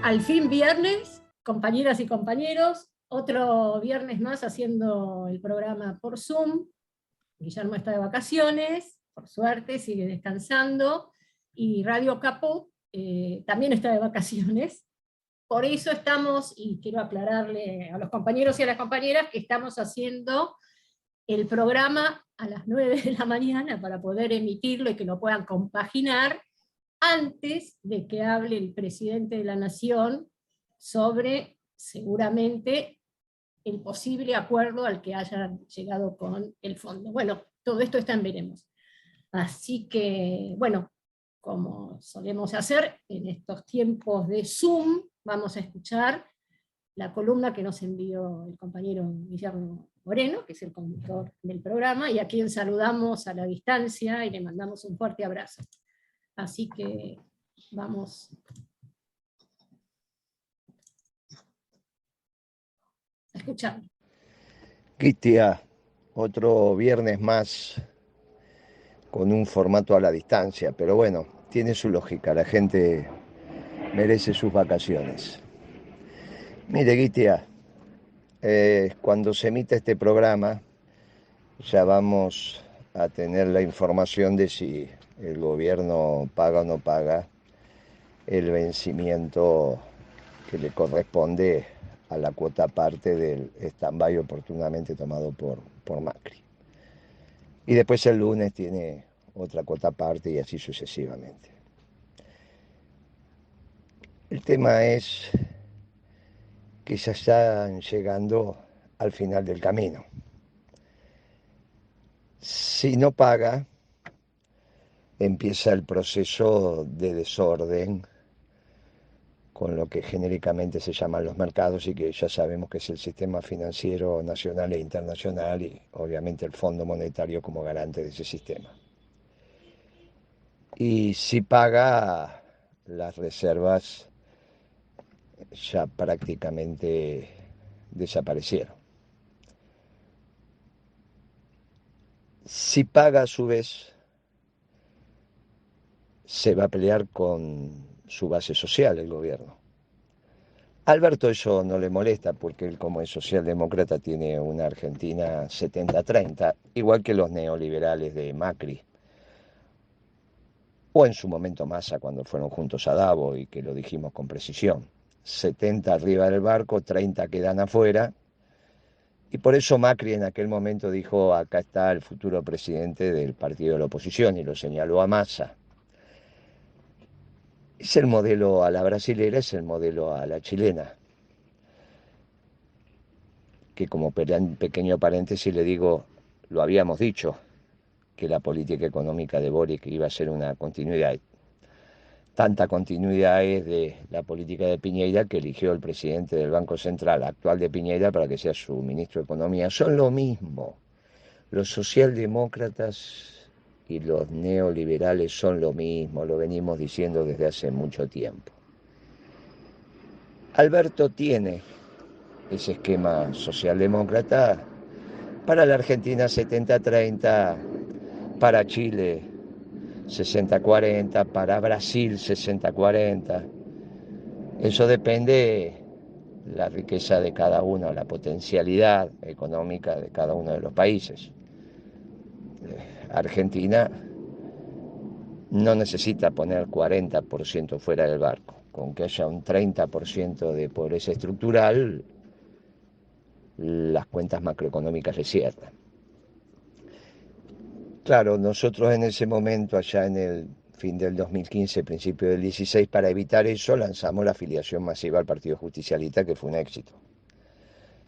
Al fin viernes, compañeras y compañeros, otro viernes más haciendo el programa por Zoom. Guillermo está de vacaciones, por suerte, sigue descansando, y Radio Caput también está de vacaciones. Por eso estamos, y quiero aclararle a los compañeros y a las compañeras, que estamos haciendo el programa a las 9 de la mañana para poder emitirlo y que lo puedan compaginar antes de que hable el presidente de la Nación sobre, seguramente, el posible acuerdo al que hayan llegado con el fondo. Bueno, todo esto está en veremos. Así que, bueno, como solemos hacer en estos tiempos de Zoom, vamos a escuchar la columna que nos envió el compañero Guillermo Moreno, que es el conductor del programa, y a quien saludamos a la distancia y le mandamos un fuerte abrazo. Así que vamos a escuchar. Cristian, otro viernes más con un formato a la distancia, pero bueno, tiene su lógica, la gente merece sus vacaciones. Mire, Cristian, cuando se emita este programa ya vamos a tener la información de si el gobierno paga o no paga el vencimiento que le corresponde a la cuota parte del stand-by oportunamente tomado por Macri. Y después el lunes tiene otra cuota parte y así sucesivamente. El tema es que ya están llegando al final del camino. Si no paga, empieza el proceso de desorden con lo que genéricamente se llaman los mercados y que ya sabemos que es el sistema financiero nacional e internacional y obviamente el Fondo Monetario como garante de ese sistema. Y si paga, las reservas ya prácticamente desaparecieron. Si paga a su vez, se va a pelear con su base social, el gobierno. A Alberto eso no le molesta porque él, como es socialdemócrata, tiene una Argentina 70-30, igual que los neoliberales de Macri, o en su momento Massa cuando fueron juntos a Davos y que lo dijimos con precisión. 70 arriba del barco, 30 quedan afuera, y por eso Macri en aquel momento dijo: acá está el futuro presidente del partido de la oposición, y lo señaló a Massa. Es el modelo a la brasilera, es el modelo a la chilena. Que como pequeño paréntesis le digo, lo habíamos dicho, que la política económica de Boric iba a ser una continuidad. Tanta continuidad es de la política de Piñera que eligió el presidente del Banco Central actual de Piñera para que sea su ministro de Economía. Son lo mismo. Los socialdemócratas y los neoliberales son lo mismo, lo venimos diciendo desde hace mucho tiempo. Alberto tiene ese esquema socialdemócrata para la Argentina 70-30, para Chile 60-40, para Brasil 60-40. Eso depende de la riqueza de cada uno, la potencialidad económica de cada uno de los países. Argentina no necesita poner 40% fuera del barco. Con que haya un 30% de pobreza estructural, las cuentas macroeconómicas le cierran. Claro, nosotros en ese momento, allá en el fin del 2015, principio del 16, para evitar eso, lanzamos la afiliación masiva al Partido Justicialista, que fue un éxito.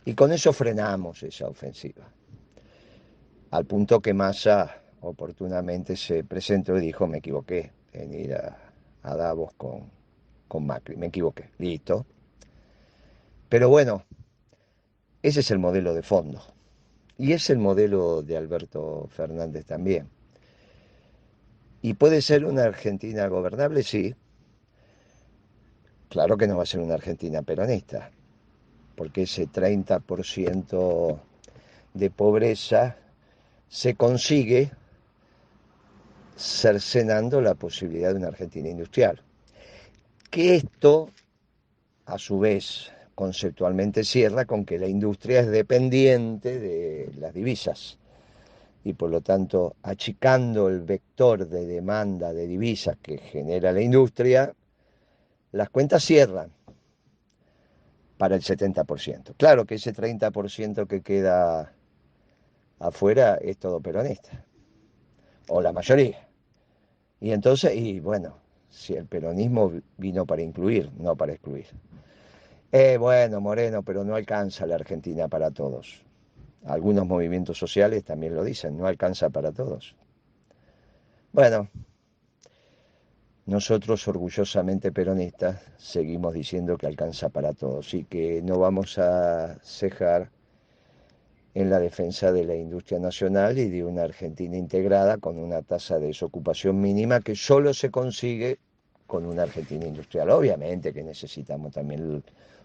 Y con eso frenamos esa ofensiva. Al punto que Massa oportunamente se presentó y dijo: me equivoqué en ir a Davos con Macri, me equivoqué, listo. Pero bueno, ese es el modelo de fondo. Y es el modelo de Alberto Fernández también. ¿Y puede ser una Argentina gobernable? Sí. Claro que no va a ser una Argentina peronista, porque ese 30% de pobreza se consigue cercenando la posibilidad de una Argentina industrial. Que esto a su vez, conceptualmente cierra con que la industria es dependiente de las divisas y por lo tanto, achicando el vector de demanda de divisas que genera la industria, las cuentas cierran para el 70%. Claro que ese 30% que queda afuera es todo peronista, o la mayoría. Y entonces, y bueno, si el peronismo vino para incluir, no para excluir. Bueno, Moreno, pero no alcanza la Argentina para todos. Algunos movimientos sociales también lo dicen, no alcanza para todos. Bueno, nosotros orgullosamente peronistas seguimos diciendo que alcanza para todos y que no vamos a cejar en la defensa de la industria nacional y de una Argentina integrada con una tasa de desocupación mínima que solo se consigue con una Argentina industrial. Obviamente que necesitamos también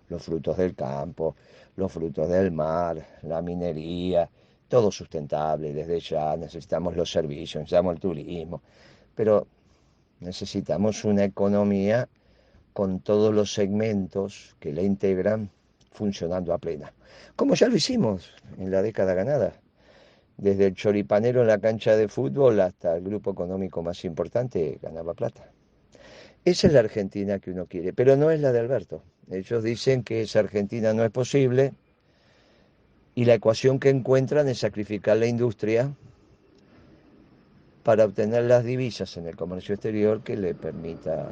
los frutos del campo, los frutos del mar, la minería, todo sustentable desde ya, necesitamos los servicios, necesitamos el turismo, pero necesitamos una economía con todos los segmentos que la integran funcionando a plena. Como ya lo hicimos en la década ganada, desde el choripanero en la cancha de fútbol hasta el grupo económico más importante ganaba plata. Esa es la Argentina que uno quiere, pero no es la de Alberto. Ellos dicen que esa Argentina no es posible y la ecuación que encuentran es sacrificar la industria para obtener las divisas en el comercio exterior que le permita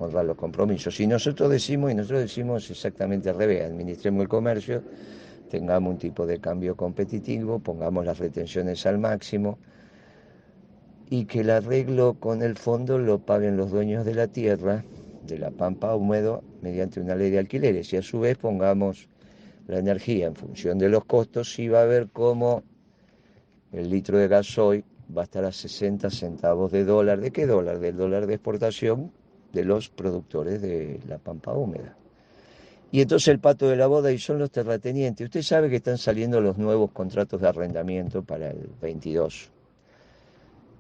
honrar los compromisos. Y nosotros decimos exactamente al revés, administremos el comercio, tengamos un tipo de cambio competitivo, pongamos las retenciones al máximo y que el arreglo con el fondo lo paguen los dueños de la tierra, de la pampa húmedo, mediante una ley de alquileres y a su vez pongamos la energía en función de los costos y va a ver cómo el litro de gasoil va a estar a 60 centavos de dólar. ¿De qué dólar? Del dólar de exportación de los productores de la pampa húmeda. Y entonces el pato de la boda y son los terratenientes. Usted sabe que están saliendo los nuevos contratos de arrendamiento para el 22.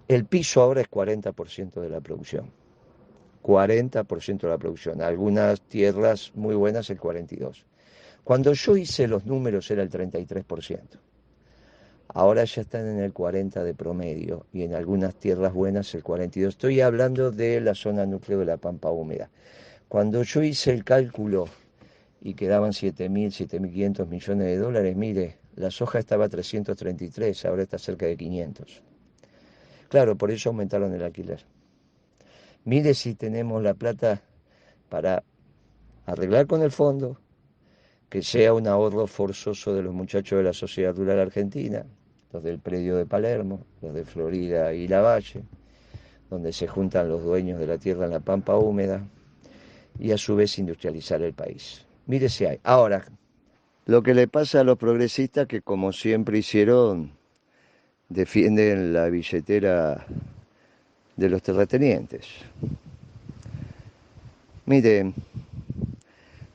El piso ahora es 40% de la producción. 40% de la producción. Algunas tierras muy buenas el 42%. Cuando yo hice los números era el 33%. Ahora ya están en el 40% de promedio y en algunas tierras buenas el 42%. Estoy hablando de la zona núcleo de la pampa húmeda. Cuando yo hice el cálculo y quedaban 7.000, 7.500 millones de dólares, mire, la soja estaba a 333, ahora está cerca de 500. Claro, por eso aumentaron el alquiler. Mire si tenemos la plata para arreglar con el fondo, que sea un ahorro forzoso de los muchachos de la Sociedad Rural Argentina, los del predio de Palermo, los de Florida y Lavalle, donde se juntan los dueños de la tierra en la pampa húmeda, y a su vez industrializar el país. Mire si hay. Ahora, lo que le pasa a los progresistas que como siempre hicieron, defienden la billetera de los terratenientes. Mire,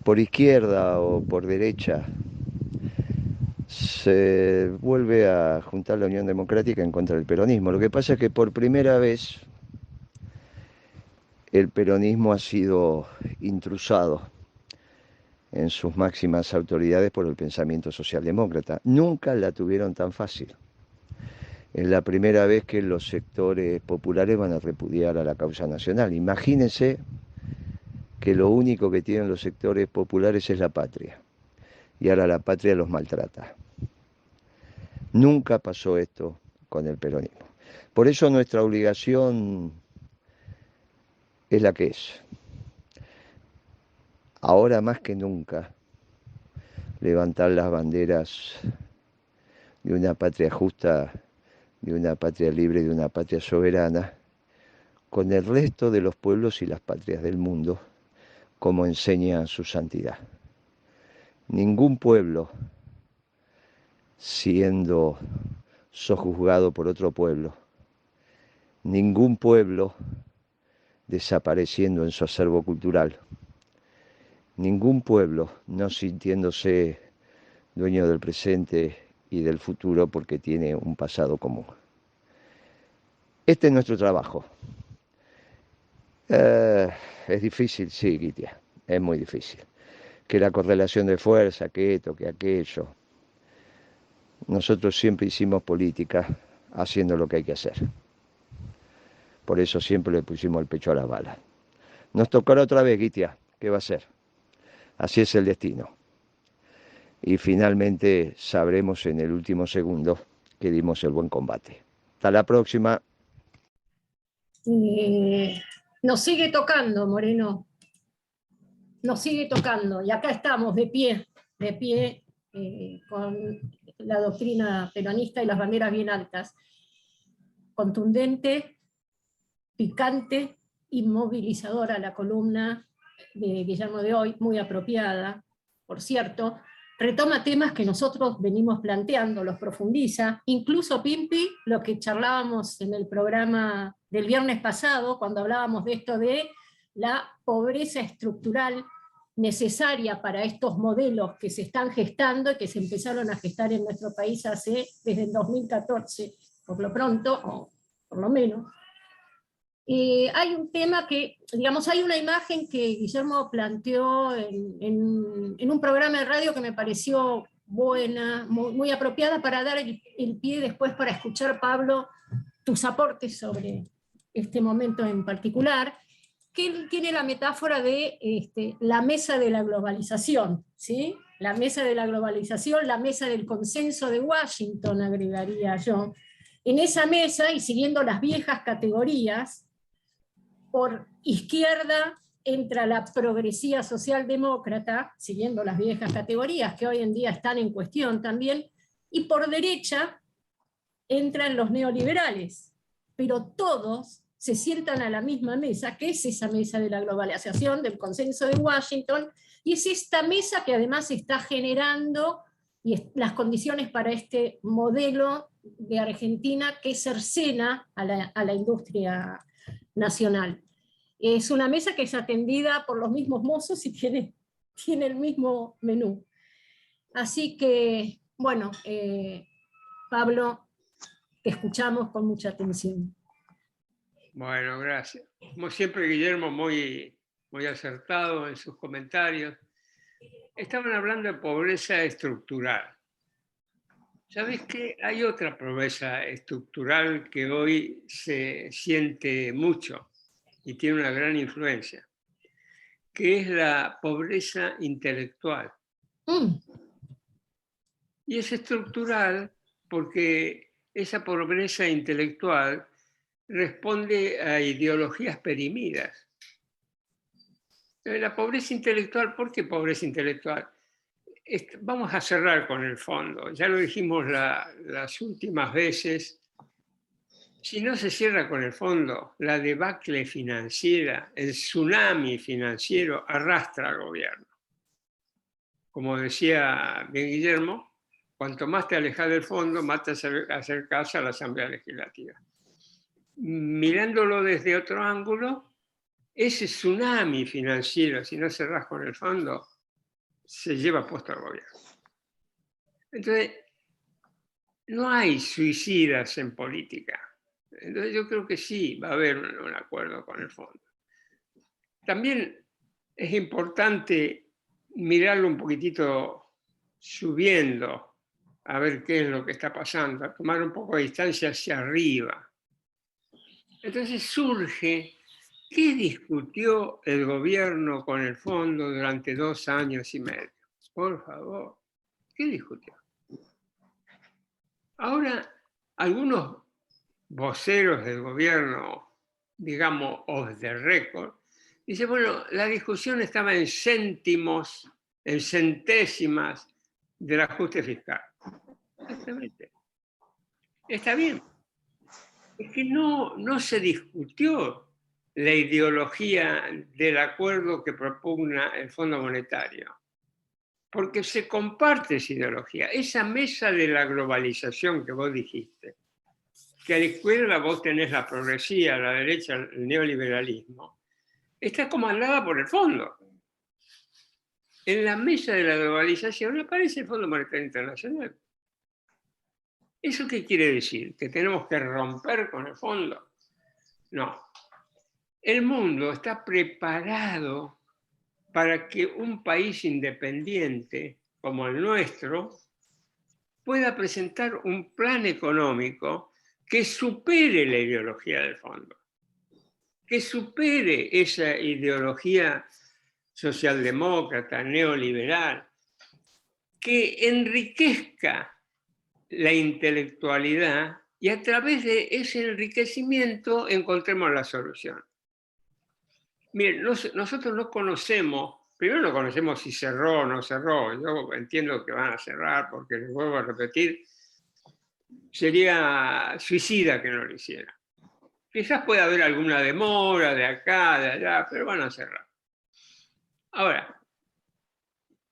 por izquierda o por derecha, se vuelve a juntar la Unión Democrática en contra del peronismo. Lo que pasa es que por primera vez el peronismo ha sido intrusado en sus máximas autoridades por el pensamiento socialdemócrata. Nunca la tuvieron tan fácil. Es la primera vez que los sectores populares van a repudiar a la causa nacional. Imagínense que lo único que tienen los sectores populares es la patria. Y ahora la patria los maltrata. Nunca pasó esto con el peronismo. Por eso nuestra obligación es la que es. Ahora más que nunca, levantar las banderas de una patria justa, de una patria libre, de una patria soberana, con el resto de los pueblos y las patrias del mundo, como enseña su santidad. Ningún pueblo, siendo sojuzgado por otro pueblo, ningún pueblo desapareciendo en su acervo cultural, ningún pueblo no sintiéndose dueño del presente y del futuro porque tiene un pasado común. Este es nuestro trabajo. Es difícil, sí, Guitia, es muy difícil. que la correlación de fuerza, que esto, que aquello. Nosotros siempre hicimos política haciendo lo que hay que hacer. Por eso siempre le pusimos el pecho a la bala. Nos tocará otra vez, Guitia. ¿Qué va a ser? Así es el destino. Y finalmente sabremos en el último segundo que dimos el buen combate. Hasta la próxima. Nos sigue tocando, Moreno. Nos sigue tocando. Y acá estamos de pie, con la doctrina peronista y las banderas bien altas. Contundente, picante y movilizadora la columna de Guillermo de hoy, muy apropiada, por cierto. Retoma temas que nosotros venimos planteando, los profundiza, incluso Pimpi, lo que charlábamos en el programa del viernes pasado, cuando hablábamos de esto de la pobreza estructural necesaria para estos modelos que se están gestando y que se empezaron a gestar en nuestro país desde el 2014, por lo pronto, o por lo menos. Hay un tema que, digamos, hay una imagen que Guillermo planteó en un programa de radio que me pareció buena, muy apropiada para dar el pie después para escuchar, Pablo, tus aportes sobre este momento en particular, que él tiene la metáfora de la mesa de la globalización, ¿sí? La mesa de la globalización, la mesa del consenso de Washington, agregaría yo. En esa mesa, y siguiendo las viejas categorías, por izquierda entra la progresía socialdemócrata, siguiendo las viejas categorías que hoy en día están en cuestión también, y por derecha entran los neoliberales, pero todos se sientan a la misma mesa, que es esa mesa de la globalización, del consenso de Washington, y es esta mesa que además está generando las condiciones para este modelo de Argentina que cercena a la industria nacional. Es una mesa que es atendida por los mismos mozos y tiene el mismo menú. Así que, bueno, Pablo, te escuchamos con mucha atención. Bueno, gracias. Como siempre, Guillermo, muy acertado en sus comentarios. Estaban hablando de pobreza estructural. ¿Sabés qué? Hay otra pobreza estructural que hoy se siente mucho y tiene una gran influencia, que es la pobreza intelectual. Y es estructural porque esa pobreza intelectual responde a ideologías perimidas. La pobreza intelectual, ¿por qué pobreza intelectual? Vamos a cerrar con el fondo. Ya lo dijimos las últimas veces. Si no se cierra con el fondo, la debacle financiera, el tsunami financiero arrastra al gobierno. Como decía bien Guillermo, cuanto más te alejas del fondo, más te acercas a la Asamblea Legislativa. Mirándolo desde otro ángulo, ese tsunami financiero, si no cerrás con el fondo, se lleva puesto al gobierno. Entonces, no hay suicidas en política. Entonces yo creo que sí va a haber un acuerdo con el fondo. También es importante mirarlo un poquitito subiendo, a ver qué es lo que está pasando, a tomar un poco de distancia hacia arriba. Entonces surge, ¿qué discutió el gobierno con el fondo durante 2 años y medio? Por favor, ¿qué discutió? Ahora, algunos voceros del gobierno, digamos, off the record, dicen, bueno, la discusión estaba en céntimos, en centésimas del ajuste fiscal. Exactamente. Está bien. Es que no se discutió la ideología del acuerdo que propugna el Fondo Monetario, porque se comparte esa ideología. Esa mesa de la globalización que vos dijiste, que a la izquierda vos tenés la progresía, a la derecha el neoliberalismo, está comandada por el fondo. En la mesa de la globalización aparece el Fondo Monetario Internacional. ¿Eso qué quiere decir? ¿Que tenemos que romper con el fondo? No. El mundo está preparado para que un país independiente como el nuestro pueda presentar un plan económico que supere la ideología del fondo, que supere esa ideología socialdemócrata, neoliberal, que enriquezca la intelectualidad y a través de ese enriquecimiento encontremos la solución. Miren, nosotros no conocemos, primero no conocemos si cerró o no cerró. Yo entiendo que van a cerrar porque, les vuelvo a repetir, sería suicida que no lo hiciera. Quizás pueda haber alguna demora de acá, de allá, pero van a cerrar. Ahora,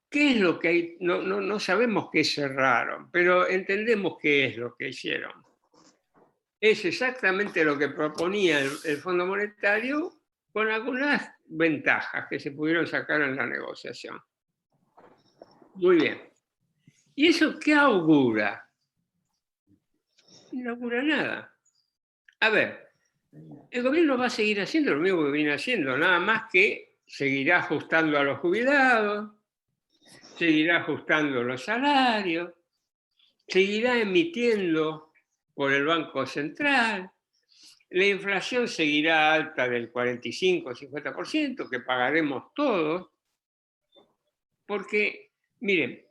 ¿qué es lo que hay? No sabemos qué cerraron, pero entendemos qué es lo que hicieron. Es exactamente lo que proponía el Fondo Monetario, con algunas ventajas que se pudieron sacar en la negociación. Muy bien. ¿Y eso qué augura? No augura nada. A ver, el gobierno va a seguir haciendo lo mismo que viene haciendo, nada más que seguirá ajustando a los jubilados, seguirá ajustando los salarios, seguirá emitiendo por el Banco Central, la inflación seguirá alta del 45-50%, que pagaremos todos, porque, miren,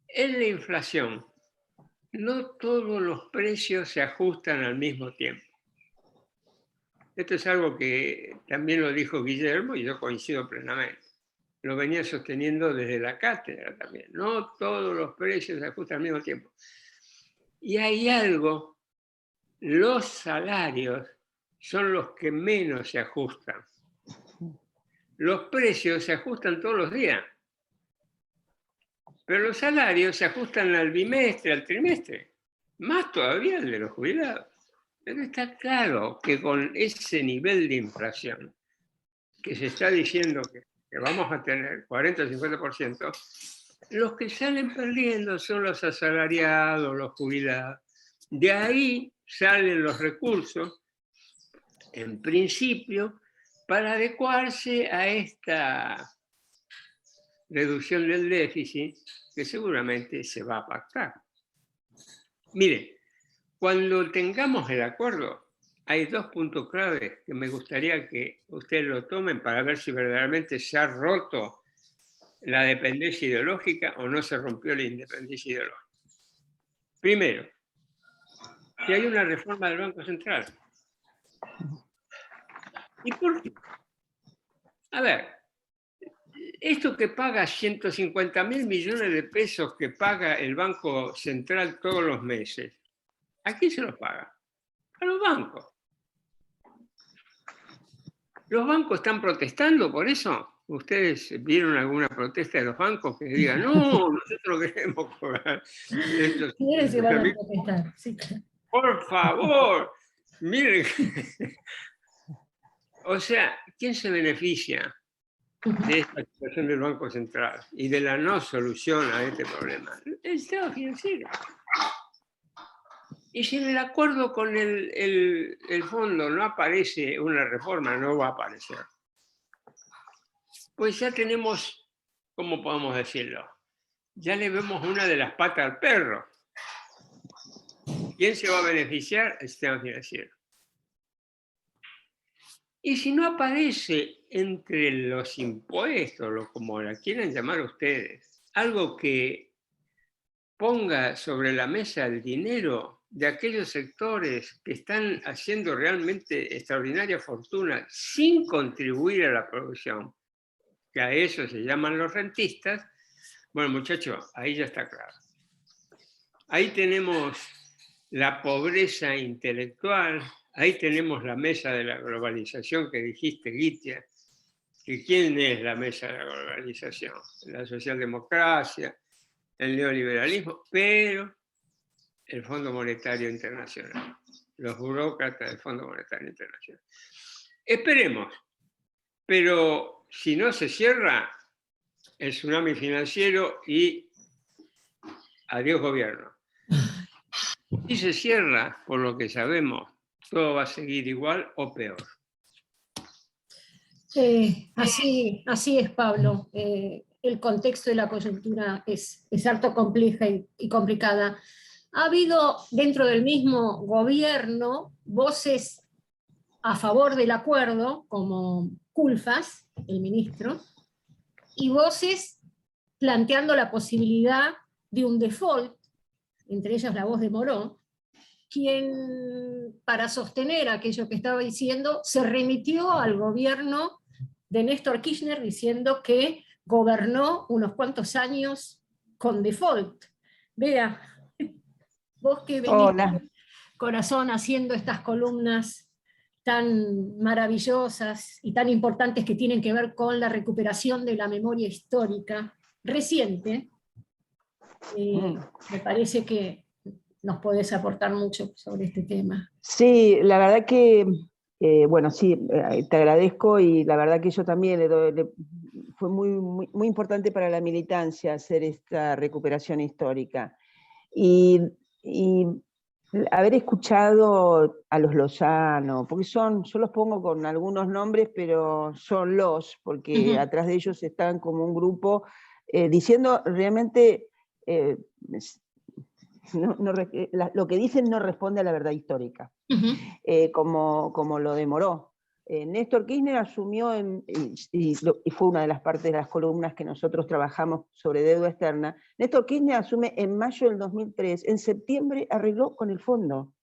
en la inflación no todos los precios se ajustan al mismo tiempo. Esto es algo que también lo dijo Guillermo y yo coincido plenamente. Lo venía sosteniendo desde la cátedra también. No todos los precios se ajustan al mismo tiempo. Y hay algo, los salarios son los que menos se ajustan. Los precios se ajustan todos los días, pero los salarios se ajustan al bimestre, al trimestre, más todavía el de los jubilados. Pero está claro que con ese nivel de inflación que se está diciendo que vamos a tener 40 o 50%, los que salen perdiendo son los asalariados, los jubilados. De ahí salen los recursos, en principio, para adecuarse a esta reducción del déficit que seguramente se va a pactar. Mire, cuando tengamos el acuerdo, hay dos puntos claves que me gustaría que ustedes lo tomen para ver si verdaderamente se ha roto la dependencia ideológica o no se rompió la independencia ideológica. Primero, que hay una reforma del Banco Central. ¿Y por qué? A ver, esto que paga 150.000 millones de pesos que paga el Banco Central todos los meses, ¿a quién se los paga? A los bancos. ¿Los bancos están protestando por eso? ¿Ustedes vieron alguna protesta de los bancos que digan, no, nosotros queremos cobrar estos? ¿Quiénes se van a protestar? Sí. Por favor, miren. O sea, ¿quién se beneficia de esta situación del Banco Central y de la no solución a este problema? El Estado financiero. Y si en el acuerdo con el fondo no aparece una reforma, no va a aparecer, pues ya tenemos, ¿cómo podemos decirlo? Ya le vemos una de las patas al perro. ¿Quién se va a beneficiar? El sistema financiero. Y si no aparece entre los impuestos, como la quieran llamar ustedes, algo que ponga sobre la mesa el dinero de aquellos sectores que están haciendo realmente extraordinaria fortuna sin contribuir a la producción, que a eso se llaman los rentistas, bueno, muchachos, ahí ya está claro. Ahí tenemos la pobreza intelectual, ahí tenemos la mesa de la globalización que dijiste, Gitia, que ¿quién es la mesa de la globalización? La socialdemocracia, el neoliberalismo, pero el Fondo Monetario Internacional, los burócratas del Fondo Monetario Internacional. Esperemos, pero si no se cierra el tsunami financiero y adiós gobierno. Si se cierra, por lo que sabemos, todo va a seguir igual o peor. Así es, Pablo. El contexto de la coyuntura es harto compleja y complicada. Ha habido dentro del mismo gobierno voces a favor del acuerdo, como Culfas, el ministro, y voces planteando la posibilidad de un default, entre ellas la voz de Moró, quien, para sostener aquello que estaba diciendo, se remitió al gobierno de Néstor Kirchner diciendo que gobernó unos cuantos años con default. Vea, vos que venís, Hola. corazón, haciendo estas columnas tan maravillosas y tan importantes que tienen que ver con la recuperación de la memoria histórica reciente, me parece que nos podés aportar mucho sobre este tema. Sí, la verdad que, bueno, sí, te agradezco y la verdad que yo también fue muy importante para la militancia hacer esta recuperación histórica. Y haber escuchado a los Lozano, porque yo los pongo con algunos nombres, pero son porque atrás de ellos están como un grupo diciendo realmente lo que dicen no responde a la verdad histórica, como lo demoró. Néstor Kirchner asumió, y fue una de las partes de las columnas que nosotros trabajamos sobre deuda externa, Néstor Kirchner asume en mayo del 2003, en septiembre arregló con el fondo.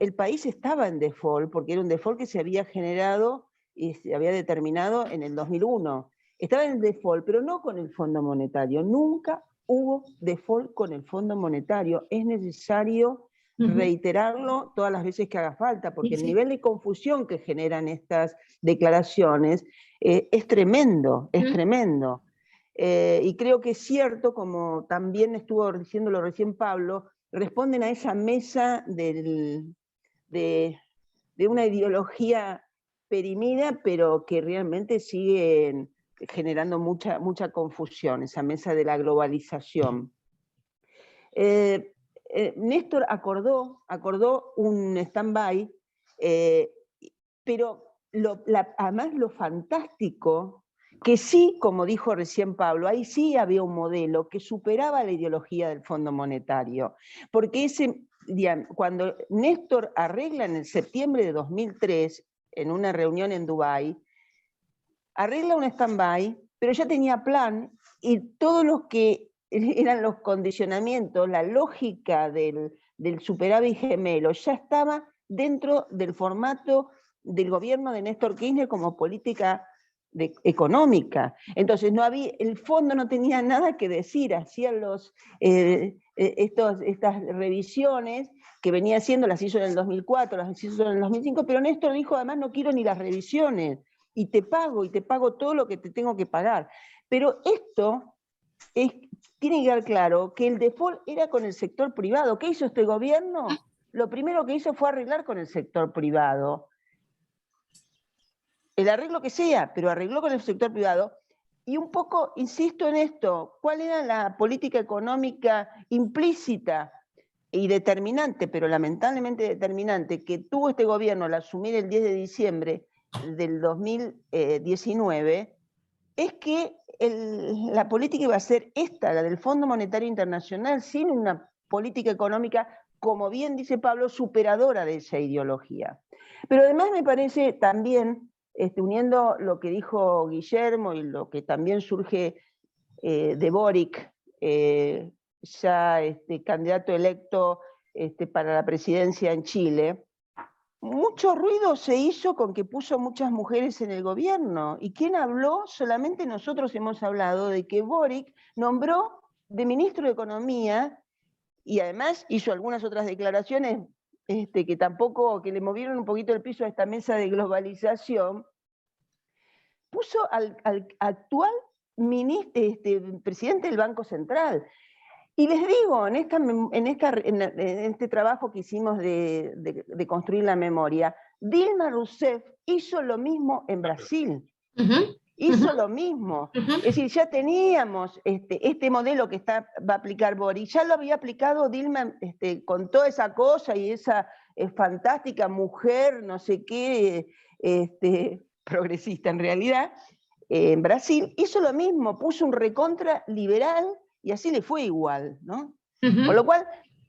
El país estaba en default, porque era un default que se había generado y se había determinado en el 2001. Estaba en default, pero no con el Fondo Monetario. Nunca hubo default con el Fondo Monetario. Es necesario reiterarlo todas las veces que haga falta, porque el nivel de confusión que generan estas declaraciones es tremendo, es tremendo. Y creo que es cierto, como también estuvo diciéndolo recién Pablo, responden a esa mesa de una ideología perimida, pero que realmente sigue generando mucha confusión, esa mesa de la globalización. Néstor acordó un stand-by, pero además lo fantástico, que sí, como dijo recién Pablo, ahí sí había un modelo que superaba la ideología del Fondo Monetario, porque cuando Néstor arregla en el septiembre de 2003, en una reunión en Dubái, arregla un stand-by, pero ya tenía plan, y todos los que eran los condicionamientos, la lógica del superávit gemelo, ya estaba dentro del formato del gobierno de Néstor Kirchner como política económica. Entonces el fondo no tenía nada que decir, hacían estas revisiones que venía haciendo, las hizo en el 2004, las hizo en el 2005, pero Néstor dijo, además no quiero ni las revisiones, y te pago todo lo que te tengo que pagar. Pero esto tiene que quedar claro que el default era con el sector privado. ¿Qué hizo este gobierno? Lo primero que hizo fue arreglar con el sector privado. El arreglo que sea, pero arregló con el sector privado. Y un poco, insisto en esto, ¿cuál era la política económica implícita y determinante, pero lamentablemente determinante, que tuvo este gobierno al asumir el 10 de diciembre del 2019? Es que la política iba a ser esta, la del Fondo Monetario Internacional, sin una política económica, como bien dice Pablo, superadora de esa ideología. Pero además me parece también, uniendo lo que dijo Guillermo y lo que también surge de Boric, ya candidato electo para la presidencia en Chile, mucho ruido se hizo con que puso muchas mujeres en el gobierno. ¿Y quién habló? Solamente nosotros hemos hablado de que Boric nombró de ministro de Economía, y además hizo algunas otras declaraciones que le movieron un poquito el piso a esta mesa de globalización. Puso al actual presidente del Banco Central. Y les digo, en este trabajo que hicimos de construir la memoria, Dilma Rousseff hizo lo mismo en Brasil. Hizo lo mismo. Es decir, ya teníamos este modelo que va a aplicar Boric, ya lo había aplicado Dilma con toda esa cosa y esa fantástica mujer, no sé qué, progresista en realidad, en Brasil, hizo lo mismo, puso un recontra liberal y así le fue igual, ¿no? Con lo cual,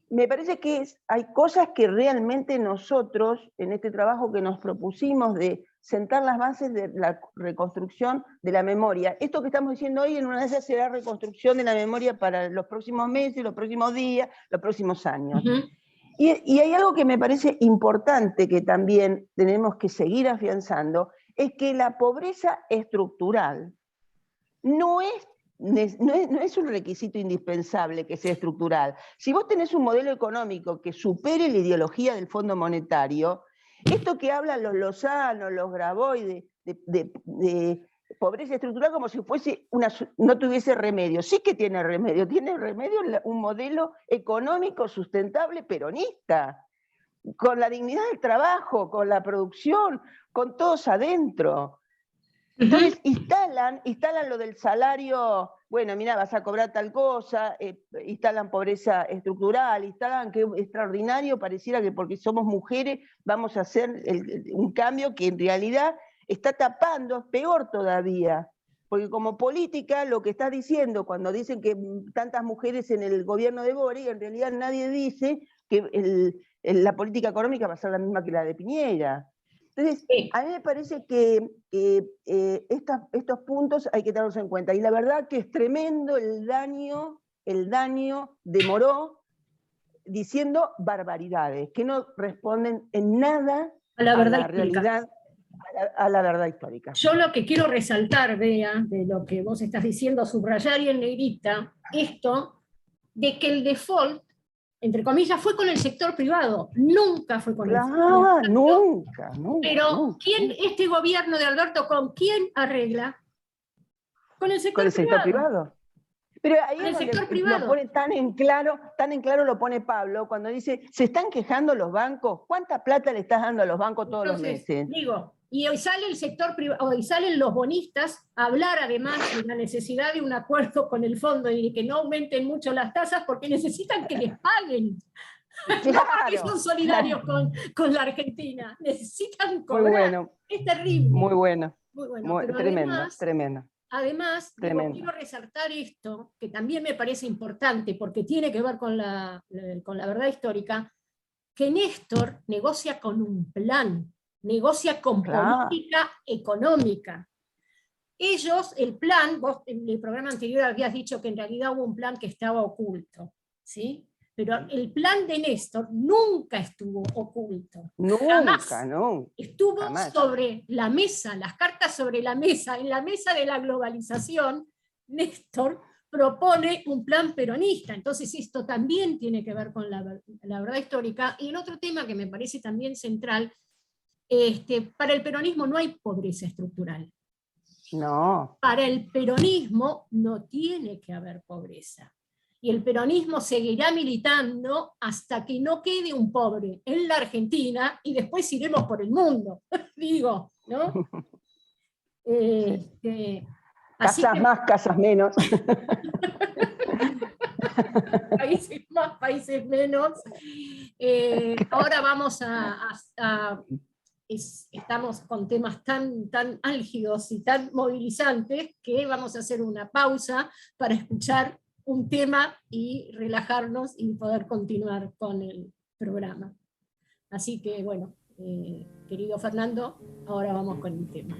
me parece que hay cosas que realmente nosotros, en este trabajo que nos propusimos de sentar las bases de la reconstrucción de la memoria, esto que estamos diciendo hoy en una de esas será reconstrucción de la memoria para los próximos meses, los próximos días, los próximos años. Y hay algo que me parece importante que también tenemos que seguir afianzando, es que la pobreza estructural no es un requisito indispensable que sea estructural. Si vos tenés un modelo económico que supere la ideología del Fondo Monetario, esto que hablan los Lozano, los Grabois de pobreza estructural como si fuese no tuviese remedio. Sí que tiene remedio un modelo económico sustentable peronista, con la dignidad del trabajo, con la producción, con todos adentro. Entonces instalan lo del salario, bueno, mira, vas a cobrar tal cosa, instalan pobreza estructural, instalan que es extraordinario, pareciera que porque somos mujeres vamos a hacer un cambio que en realidad está tapando, es peor todavía, porque como política lo que estás diciendo, cuando dicen que tantas mujeres en el gobierno de Boric, en realidad nadie dice que la política económica va a ser la misma que la de Piñera. Entonces, a mí me parece que estos puntos hay que tenerlos en cuenta. Y la verdad que es tremendo el daño de Moró diciendo barbaridades, que no responden en nada a la verdad la realidad, a la verdad histórica. Yo lo que quiero resaltar, Bea, de lo que vos estás diciendo, subrayar y en negrita, esto de que el default, entre comillas, fue con el sector privado, nunca fue con el sector privado. Nunca. Pero este gobierno de Alberto, ¿con quién arregla? Con el sector privado. Pero ahí el sector privado. Lo pone tan en claro lo pone Pablo, cuando dice, ¿se están quejando los bancos? ¿Cuánta plata le estás dando a los bancos todos los meses? Digo, y hoy sale el sector privado, hoy salen los bonistas a hablar además de la necesidad de un acuerdo con el fondo y de que no aumenten mucho las tasas porque necesitan que les paguen. Claro, no porque son solidarios con la Argentina, necesitan cobrar. Muy bueno. Es terrible. Muy bueno. Pero tremendo. Además, quiero resaltar esto, que también me parece importante, porque tiene que ver con la verdad histórica, que Néstor negocia con un plan, negocia con política económica. Ellos, el plan, vos en el programa anterior habías dicho que en realidad hubo un plan que estaba oculto, ¿sí? Pero el plan de Néstor nunca estuvo oculto. Nunca. Estuvo sobre la mesa, las cartas sobre la mesa, en la mesa de la globalización, Néstor propone un plan peronista. Entonces esto también tiene que ver con la verdad histórica. Y el otro tema que me parece también central, para el peronismo no hay pobreza estructural. No. Para el peronismo no tiene que haber pobreza. Y el peronismo seguirá militando hasta que no quede un pobre en la Argentina y después iremos por el mundo, digo, ¿no? Casas más, casas menos. Países más, países menos. Ahora vamos estamos con temas tan álgidos y tan movilizantes que vamos a hacer una pausa para escuchar un tema y relajarnos y poder continuar con el programa. Así que bueno, querido Fernando, ahora vamos con el tema.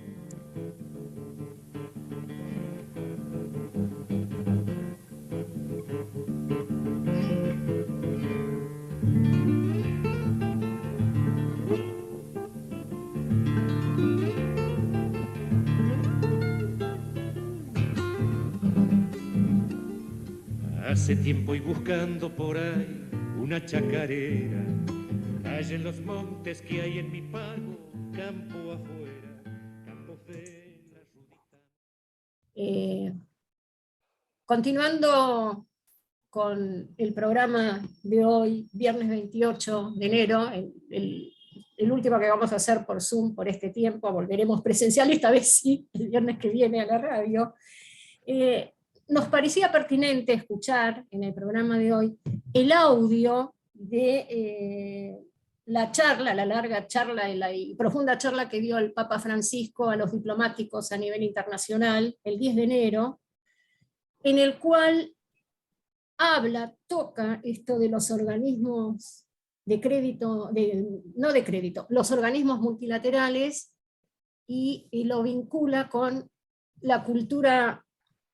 Hace tiempo y buscando por ahí una chacarera, allá en los montes que hay en mi pago, campo afuera, campos de la Rudita. Continuando con el programa de hoy, viernes 28 de enero, el último que vamos a hacer por Zoom por este tiempo, volveremos presencial, esta vez sí, el viernes que viene a la radio. Nos parecía pertinente escuchar en el programa de hoy el audio de la charla, la larga charla y profunda charla que dio el Papa Francisco a los diplomáticos a nivel internacional el 10 de enero, en el cual toca esto de los organismos de crédito, no de crédito, los organismos multilaterales, y lo vincula con la cultura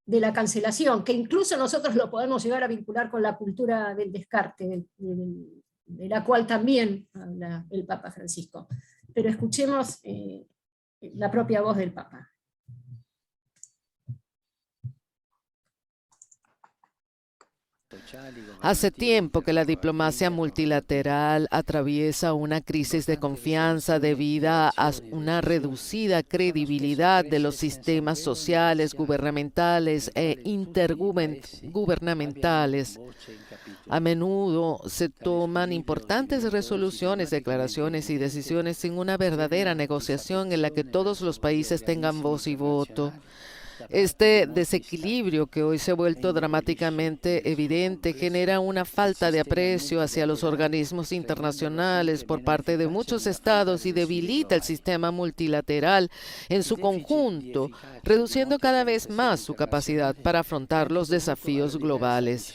de la cancelación, que incluso nosotros lo podemos llegar a vincular con la cultura del descarte, de la cual también habla el Papa Francisco. Pero escuchemos la propia voz del Papa. Hace tiempo que la diplomacia multilateral atraviesa una crisis de confianza debido a una reducida credibilidad de los sistemas sociales, gubernamentales e intergubernamentales. A menudo se toman importantes resoluciones, declaraciones y decisiones sin una verdadera negociación en la que todos los países tengan voz y voto. Este desequilibrio, que hoy se ha vuelto dramáticamente evidente, genera una falta de aprecio hacia los organismos internacionales por parte de muchos estados y debilita el sistema multilateral en su conjunto, reduciendo cada vez más su capacidad para afrontar los desafíos globales.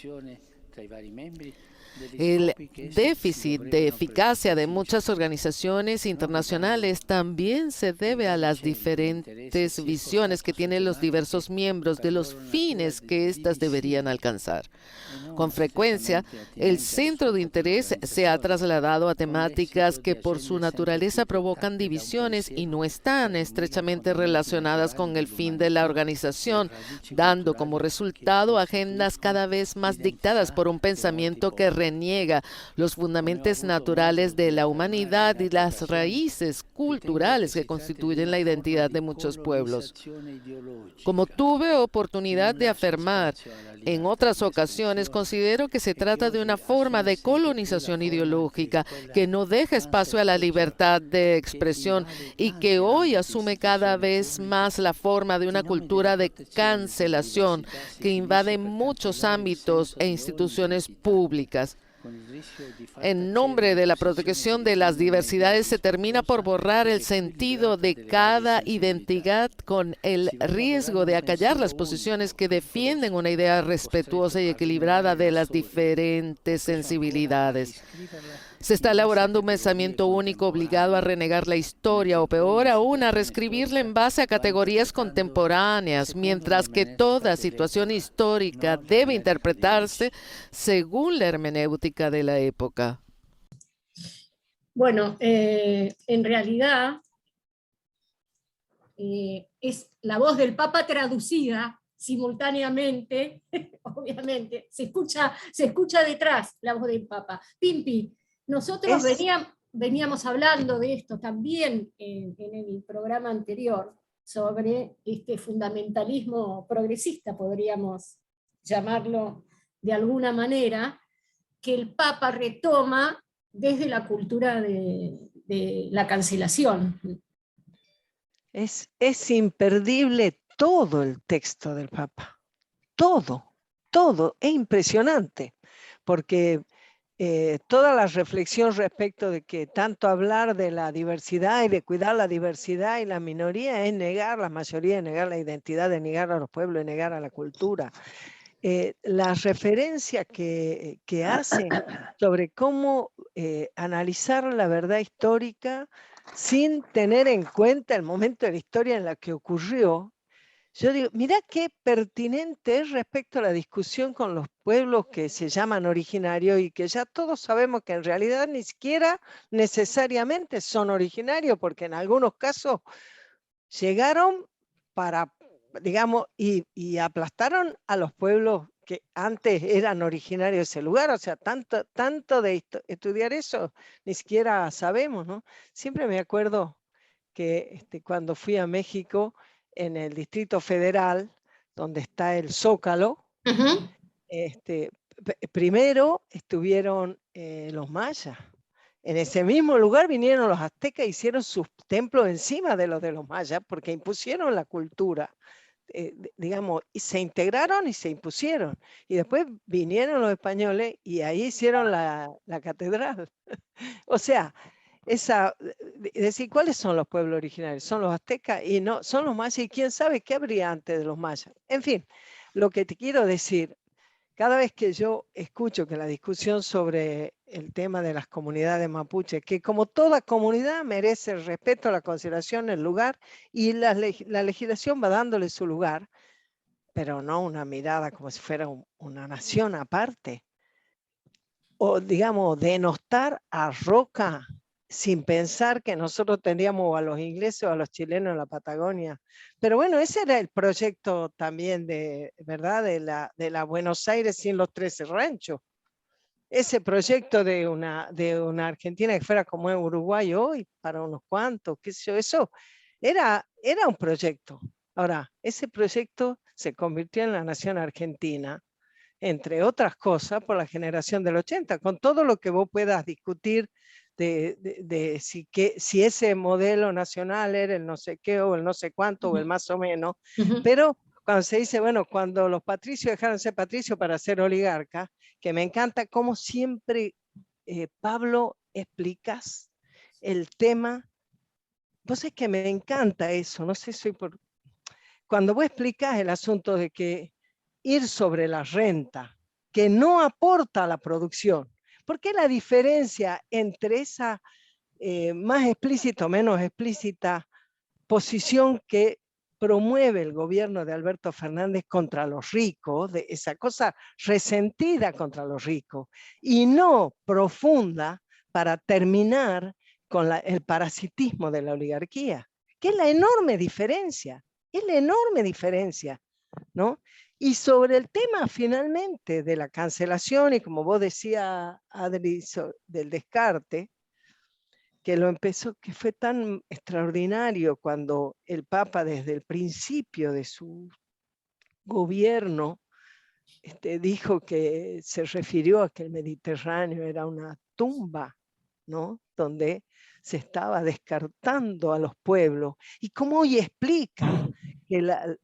El déficit de eficacia de muchas organizaciones internacionales también se debe a las diferentes visiones que tienen los diversos miembros de los fines que éstas deberían alcanzar. Con frecuencia, el centro de interés se ha trasladado a temáticas que por su naturaleza provocan divisiones y no están estrechamente relacionadas con el fin de la organización, dando como resultado agendas cada vez más dictadas por un pensamiento que reniega los fundamentos naturales de la humanidad y las raíces culturales que constituyen la identidad de muchos pueblos. Como tuve oportunidad de afirmar en otras ocasiones, considero que se trata de una forma de colonización ideológica que no deja espacio a la libertad de expresión y que hoy asume cada vez más la forma de una cultura de cancelación que invade muchos ámbitos e instituciones públicas. En nombre de la protección de las diversidades se termina por borrar el sentido de cada identidad con el riesgo de acallar las posiciones que defienden una idea respetuosa y equilibrada de las diferentes sensibilidades. Se está elaborando un pensamiento único obligado a renegar la historia o peor aún a reescribirla en base a categorías contemporáneas, mientras que toda situación histórica debe interpretarse según la hermenéutica de la época. Bueno, en realidad es la voz del Papa traducida simultáneamente, obviamente, se escucha detrás la voz del Papa. Pimpi, nosotros veníamos hablando de esto también en el programa anterior, sobre este fundamentalismo progresista, podríamos llamarlo de alguna manera, que el Papa retoma desde la cultura de la cancelación. Es imperdible todo el texto del Papa, todo, es impresionante, porque toda la reflexión respecto de que tanto hablar de la diversidad y de cuidar la diversidad y la minoría es negar la mayoría, negar la identidad, de negar a los pueblos, de negar a la cultura. La referencia que hace sobre cómo analizar la verdad histórica sin tener en cuenta el momento de la historia en la que ocurrió. Yo digo, mirá qué pertinente es respecto a la discusión con los pueblos que se llaman originarios y que ya todos sabemos que en realidad ni siquiera necesariamente son originarios, porque en algunos casos llegaron para, digamos, y aplastaron a los pueblos que antes eran originarios de ese lugar. O sea, tanto de estudiar eso, ni siquiera sabemos, ¿no? Siempre me acuerdo que cuando fui a México, en el Distrito Federal, donde está el Zócalo, primero estuvieron los mayas. En ese mismo lugar vinieron los aztecas e hicieron sus templos encima de los mayas, porque impusieron la cultura digamos, y se integraron y se impusieron. Y después vinieron los españoles y ahí hicieron la catedral. O sea, decir, ¿cuáles son los pueblos originarios? Son los aztecas y no, son los mayas, y quién sabe qué habría antes de los mayas. En fin, lo que te quiero decir, cada vez que yo escucho que la discusión sobre el tema de las comunidades mapuches, que como toda comunidad merece el respeto, la consideración, el lugar, y la legislación va dándole su lugar, pero no una mirada como si fuera una nación aparte, o digamos, denostar a Roca sin pensar que nosotros tendríamos a los ingleses o a los chilenos en la Patagonia. Pero bueno, ese era el proyecto también de, ¿verdad? de la Buenos Aires sin los 13 ranchos. Ese proyecto de una Argentina que fuera como Uruguay hoy, para unos cuantos, qué sé yo, eso era un proyecto. Ahora, ese proyecto se convirtió en la nación argentina, entre otras cosas, por la generación del 80, con todo lo que vos puedas discutir de si ese modelo nacional era el no sé qué o el no sé cuánto o el más o menos, pero cuando se dice, bueno, cuando los patricios dejaron de ser patricios para ser oligarcas, que me encanta cómo siempre, Pablo, explicas el tema. Vos es que me encanta eso, no sé, cuando vos explicas el asunto de que ir sobre la renta, que no aporta a la producción, ¿por qué la diferencia entre esa más explícita o menos explícita posición que promueve el gobierno de Alberto Fernández contra los ricos, de esa cosa resentida contra los ricos, y no profunda para terminar con el parasitismo de la oligarquía? Que es la enorme diferencia, ¿no? Y sobre el tema finalmente de la cancelación, y como vos decías, Adri, del descarte, que lo empezó, que fue tan extraordinario cuando el Papa desde el principio de su gobierno dijo que se refirió a que el Mediterráneo era una tumba, ¿no? Donde se estaba descartando a los pueblos. Y como hoy explica que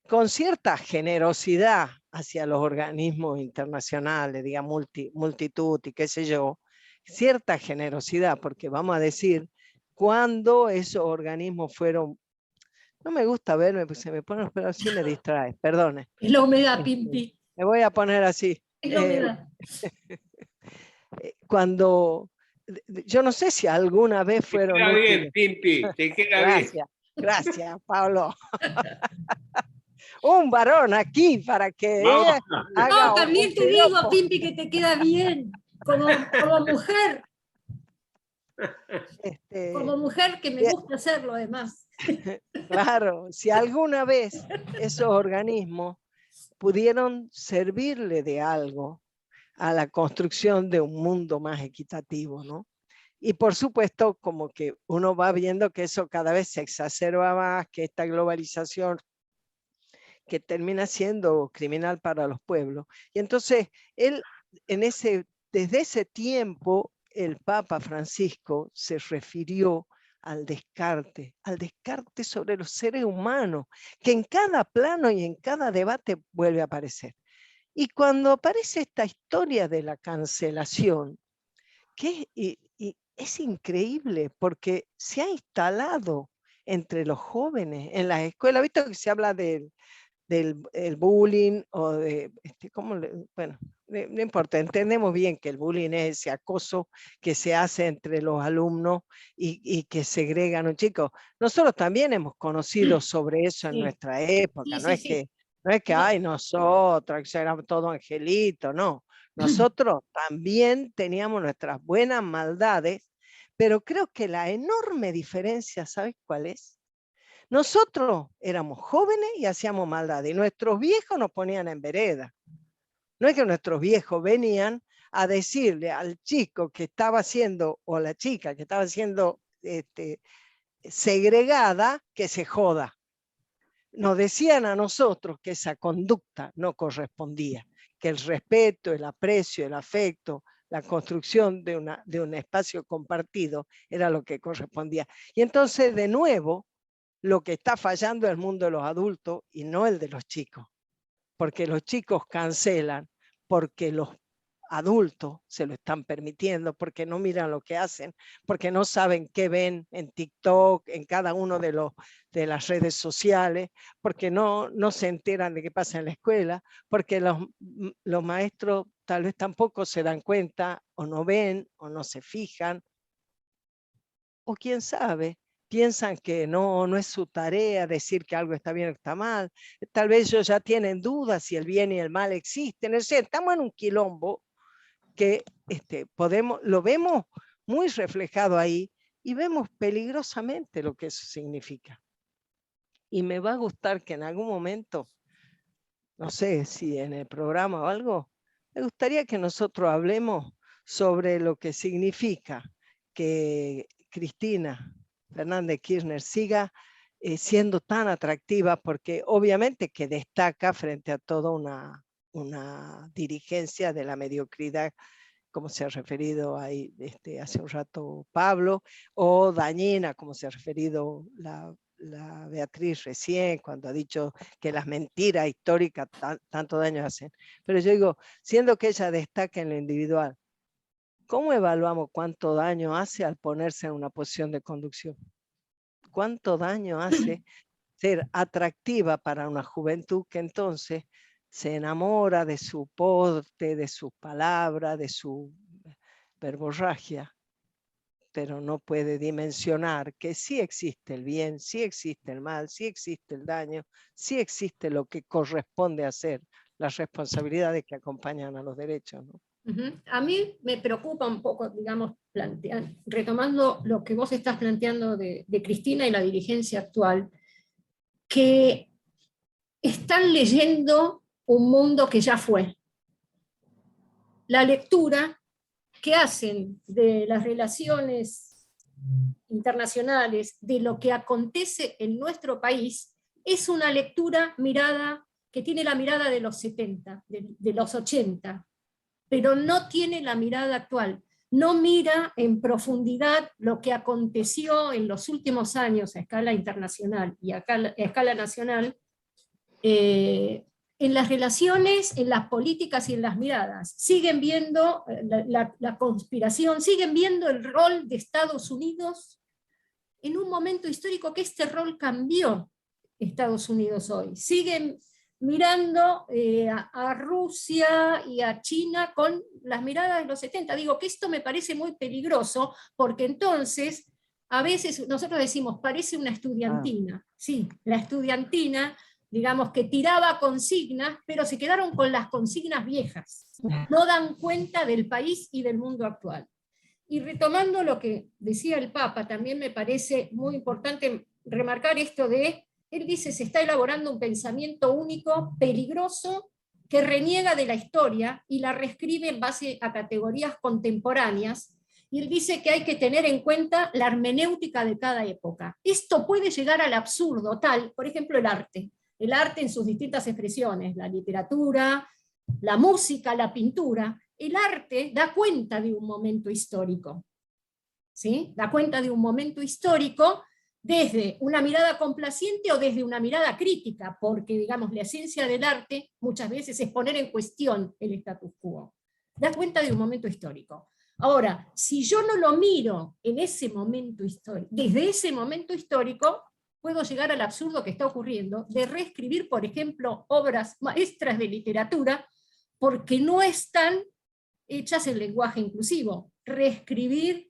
con cierta generosidad hacia los organismos internacionales, digamos, multitud y qué sé yo, cierta generosidad, porque vamos a decir, cuando esos organismos fueron, no me gusta verme, porque se me pone los pelos así y me distrae, perdone. Es la humedad, Pimpi. Me voy a poner así. Es la humedad. Cuando, yo no sé si alguna vez fueron Te queda útiles. bien, Pimpi, te queda Gracias, gracias, Pablo. Un varón aquí para que ella haga No, también un te digo, piropo. Pimpi, que te queda bien, como mujer. Como mujer, que me gusta hacerlo además. Claro, si alguna vez esos organismos pudieron servirle de algo a la construcción de un mundo más equitativo, ¿no? Y por supuesto, como que uno va viendo que eso cada vez se exacerba más, que esta globalización que termina siendo criminal para los pueblos. Y entonces, él, desde ese tiempo, el Papa Francisco se refirió al descarte sobre los seres humanos, que en cada plano y en cada debate vuelve a aparecer. Y cuando aparece esta historia de la cancelación, y es increíble porque se ha instalado entre los jóvenes en las escuelas, visto que se habla del el bullying o de, bueno, no importa, entendemos bien que el bullying es ese acoso que se hace entre los alumnos y que segregan a un chico. Nosotros también hemos conocido sobre eso en nuestra época, no es que, ay, nosotros, que éramos todos angelitos, no. Nosotros también teníamos nuestras buenas maldades, pero creo que la enorme diferencia, ¿sabes cuál es? Nosotros éramos jóvenes y hacíamos maldad, y nuestros viejos nos ponían en vereda. No es que nuestros viejos venían a decirle al chico que estaba siendo, o la chica que estaba siendo segregada, que se joda. Nos decían a nosotros que esa conducta no correspondía, que el respeto, el aprecio, el afecto, la construcción de un espacio compartido era lo que correspondía. Y entonces, de nuevo, lo que está fallando es el mundo de los adultos y no el de los chicos. Porque los chicos cancelan, porque los adultos se lo están permitiendo, porque no miran lo que hacen, porque no saben qué ven en TikTok, en cada uno de las redes sociales, porque no se enteran de qué pasa en la escuela, porque los maestros tal vez tampoco se dan cuenta, o no ven, o no se fijan, o quién sabe, piensan que no es su tarea decir que algo está bien o está mal, tal vez ellos ya tienen dudas si el bien y el mal existen, es decir, estamos en un quilombo que lo vemos muy reflejado ahí y vemos peligrosamente lo que eso significa. Y me va a gustar que en algún momento, no sé si en el programa o algo, me gustaría que nosotros hablemos sobre lo que significa que Cristina Fernández Kirchner siga siendo tan atractiva, porque obviamente que destaca frente a toda una dirigencia de la mediocridad, como se ha referido ahí hace un rato Pablo, o dañina, como se ha referido la Beatriz recién, cuando ha dicho que las mentiras históricas tanto daño hacen. Pero yo digo, siendo que ella destaca en lo individual, ¿cómo evaluamos cuánto daño hace al ponerse en una posición de conducción? ¿Cuánto daño hace ser atractiva para una juventud que entonces se enamora de su porte, de sus palabras, de su verborragia, pero no puede dimensionar que sí existe el bien, sí existe el mal, sí existe el daño, sí existe lo que corresponde hacer, las responsabilidades que acompañan a los derechos, ¿no? A mí me preocupa un poco, digamos, retomando lo que vos estás planteando de Cristina y la dirigencia actual, que están leyendo un mundo que ya fue. La lectura que hacen de las relaciones internacionales, de lo que acontece en nuestro país, es una lectura que tiene la mirada de los 70, de los 80, pero no tiene la mirada actual. No mira en profundidad lo que aconteció en los últimos años a escala internacional y a escala nacional, en las relaciones, en las políticas y en las miradas. Siguen viendo la conspiración, siguen viendo el rol de Estados Unidos en un momento histórico que este rol cambió Estados Unidos hoy. Siguen mirando a Rusia y a China con las miradas de los 70. Digo que esto me parece muy peligroso, porque entonces a veces nosotros decimos, parece una estudiantina. Sí, la estudiantina, digamos, que tiraba consignas, pero se quedaron con las consignas viejas. No dan cuenta del país y del mundo actual. Y retomando lo que decía el Papa, también me parece muy importante remarcar esto de, él dice, se está elaborando un pensamiento único, peligroso, que reniega de la historia y la reescribe en base a categorías contemporáneas, y él dice que hay que tener en cuenta la hermenéutica de cada época. Esto puede llegar al absurdo, tal, por ejemplo, el arte en sus distintas expresiones, la literatura, la música, la pintura. El arte da cuenta de un momento histórico, ¿sí? Da cuenta de un momento histórico desde una mirada complaciente o desde una mirada crítica, porque, digamos, la esencia del arte muchas veces es poner en cuestión el status quo. Da cuenta de un momento histórico. Ahora, si yo no lo miro en ese momento histórico, desde ese momento histórico, puedo llegar al absurdo que está ocurriendo de reescribir, por ejemplo, obras maestras de literatura, porque no están hechas en lenguaje inclusivo. Reescribir,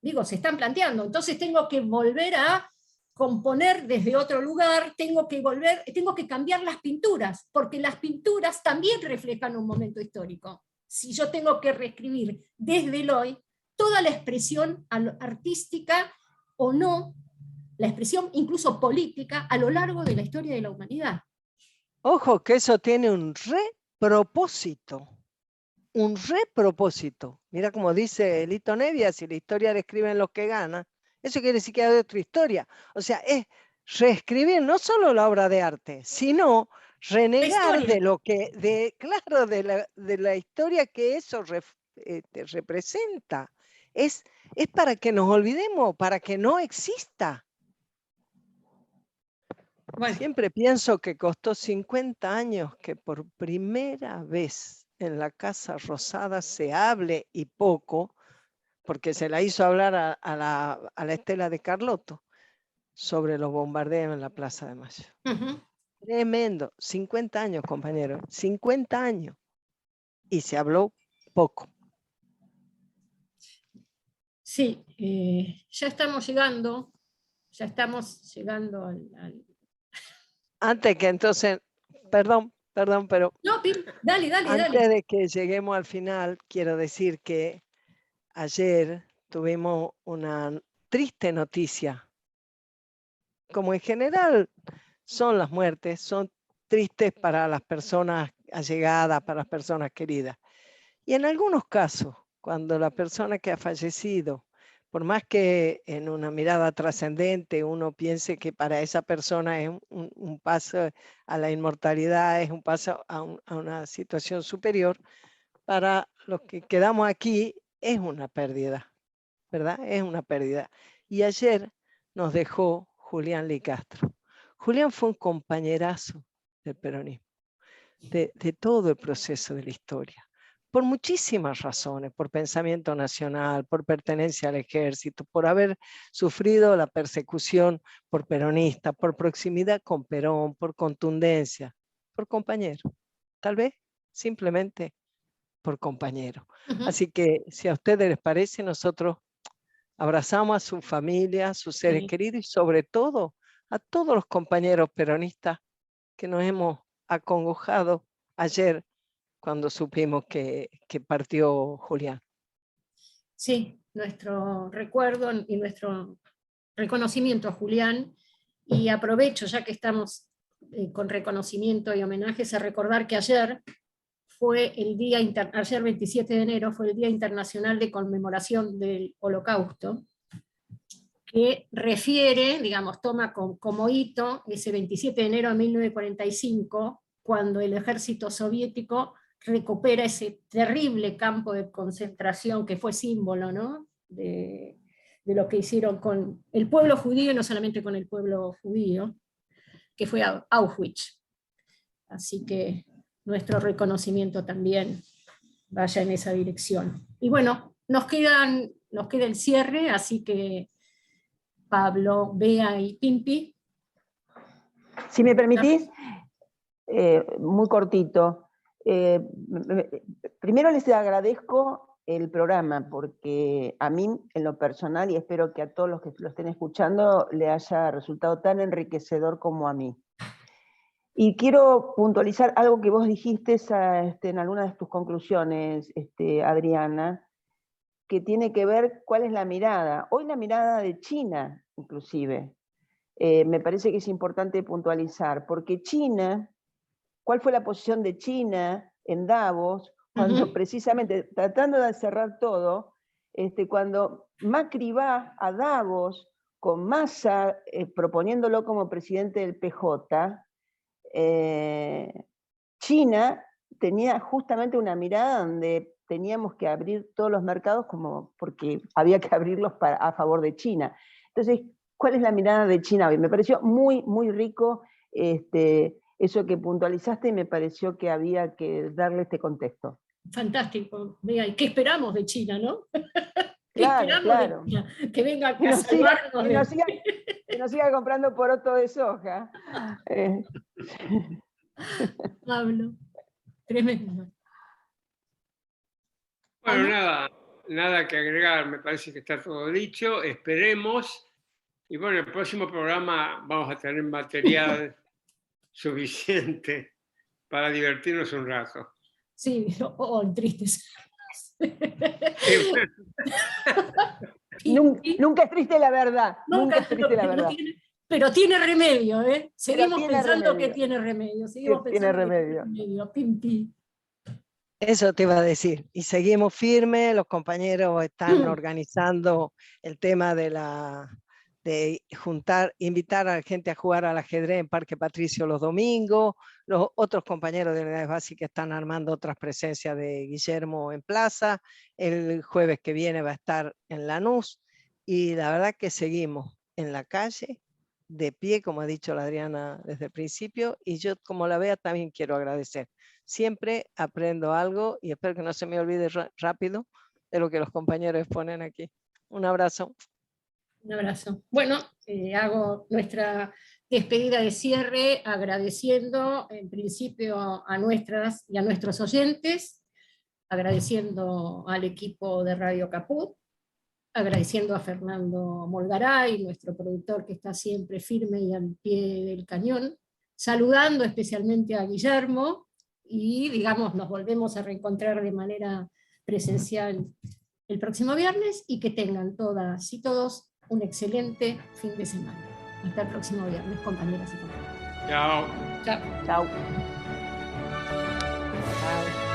digo, se están planteando, entonces tengo que volver a componer desde otro lugar, tengo que cambiar las pinturas, porque las pinturas también reflejan un momento histórico. Si yo tengo que reescribir desde el hoy, toda la expresión artística o no, la expresión incluso política a lo largo de la historia de la humanidad. Ojo que eso tiene un repropósito. Un repropósito. Mira como dice Lito Nevia, si la historia la escriben los que ganan, eso quiere decir que hay otra historia. O sea, es reescribir no solo la obra de arte, sino renegar de lo que, de la historia que eso representa. Es para que nos olvidemos, para que no exista. Bueno, Siempre pienso que costó 50 años que por primera vez en la Casa Rosada se hable, y poco, porque se la hizo hablar a la Estela de Carlotto sobre los bombardeos en la Plaza de Mayo. ujú. Tremendo, 50 años, compañero, 50 años. Y se habló poco. Sí, ya estamos llegando al... Antes que entonces, perdón, pero No, Pim, dale, dale, antes dale. de que lleguemos al final, quiero decir que ayer tuvimos una triste noticia. Como en general son las muertes, son tristes para las personas allegadas, para las personas queridas. Y en algunos casos, cuando la persona que ha fallecido, por más que en una mirada trascendente uno piense que para esa persona es un paso a la inmortalidad, es un paso a una situación superior, para los que quedamos aquí es una pérdida, ¿verdad? Es una pérdida. Y ayer nos dejó Julián Licastro. Julián fue un compañerazo del peronismo, de todo el proceso de la historia, por muchísimas razones, por pensamiento nacional, por pertenencia al ejército, por haber sufrido la persecución por peronista, por proximidad con Perón, por contundencia, por compañero, tal vez simplemente por compañero. Ujú. Así que si a ustedes les parece, nosotros abrazamos a su familia, a sus seres Sí. queridos y sobre todo a todos los compañeros peronistas que nos hemos acongojado ayer cuando supimos que partió Julián. Sí, nuestro recuerdo y nuestro reconocimiento a Julián, y aprovecho, ya que estamos con reconocimiento y homenajes, a recordar que ayer fue ayer 27 de enero, fue el Día Internacional de Conmemoración del Holocausto, que refiere, digamos, toma como hito ese 27 de enero de 1945, cuando el ejército soviético recupera ese terrible campo de concentración que fue símbolo, ¿no?, de lo que hicieron con el pueblo judío, y no solamente con el pueblo judío, que fue Auschwitz. Así que nuestro reconocimiento también vaya en esa dirección. Y bueno, nos queda el cierre, así que Pablo, Bea y Pimpi. Si me permitís, muy cortito. Primero les agradezco el programa, porque a mí, en lo personal, y espero que a todos los que lo estén escuchando, le haya resultado tan enriquecedor como a mí. Y quiero puntualizar algo que vos dijiste en alguna de tus conclusiones, Adriana, que tiene que ver cuál es la mirada. Hoy la mirada de China, inclusive. Me parece que es importante puntualizar, porque China, ¿cuál fue la posición de China en Davos, cuando precisamente, tratando de cerrar todo, cuando Macri va a Davos con Massa proponiéndolo como presidente del PJ, China tenía justamente una mirada donde teníamos que abrir todos los mercados porque había que abrirlos a favor de China. Entonces, ¿cuál es la mirada de China hoy? Me pareció muy, muy rico eso que puntualizaste, y me pareció que había que darle este contexto. Fantástico. ¿Y qué esperamos de China, no? ¿Qué Claro, esperamos claro. de China? Que venga Que a nos siga, salvarnos que nos siga comprando poroto de soja. Pablo, tremendo. Bueno, nada que agregar, me parece que está todo dicho, esperemos, y bueno, el próximo programa vamos a tener material suficiente para divertirnos un rato. Sí, tristes. Nunca es triste la verdad. Nunca es triste la no verdad. pero tiene remedio, ¿eh? Seguimos tiene pensando remedio. que tiene remedio. Tiene remedio. Pimpi. Eso te iba a decir. Y seguimos firmes, los compañeros están organizando el tema de invitar a la gente a jugar al ajedrez en Parque Patricio los domingos. Los otros compañeros de unidades básicas están armando otras presencias de Guillermo en plaza. El jueves que viene va a estar en Lanús. Y la verdad que seguimos en la calle, de pie, como ha dicho la Adriana desde el principio, y yo como la vea también quiero agradecer. Siempre aprendo algo y espero que no se me olvide rápido de lo que los compañeros exponen aquí. Un abrazo. Un abrazo. Bueno, hago nuestra despedida de cierre agradeciendo en principio a nuestras y a nuestros oyentes, agradeciendo al equipo de Radio Caput, agradeciendo a Fernando Molgaray, nuestro productor que está siempre firme y al pie del cañón, saludando especialmente a Guillermo, y digamos, nos volvemos a reencontrar de manera presencial el próximo viernes, y que tengan todas y todos un excelente fin de semana. Hasta el próximo viernes, compañeras y compañeros. Chao. Chao. Chao. Chao.